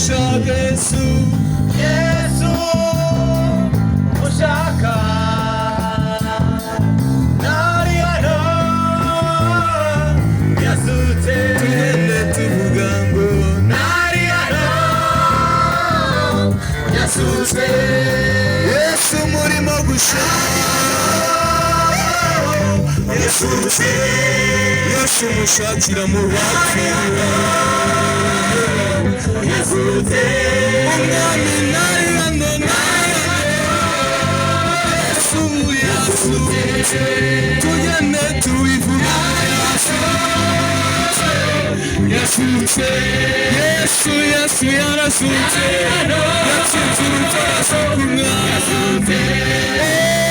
ushaka Yesu, Yesu ushaka nari hano yasutse tugende tuvuga ngo nari hano yasutse Yesu murimo gushaka yasutse Yesu mushakira mu bapfuye yasutse umwami nari hano Yesu yasutse tugende tubivuga yasutse Yesu Yesu yarasutse yasutse urupfu arasukuma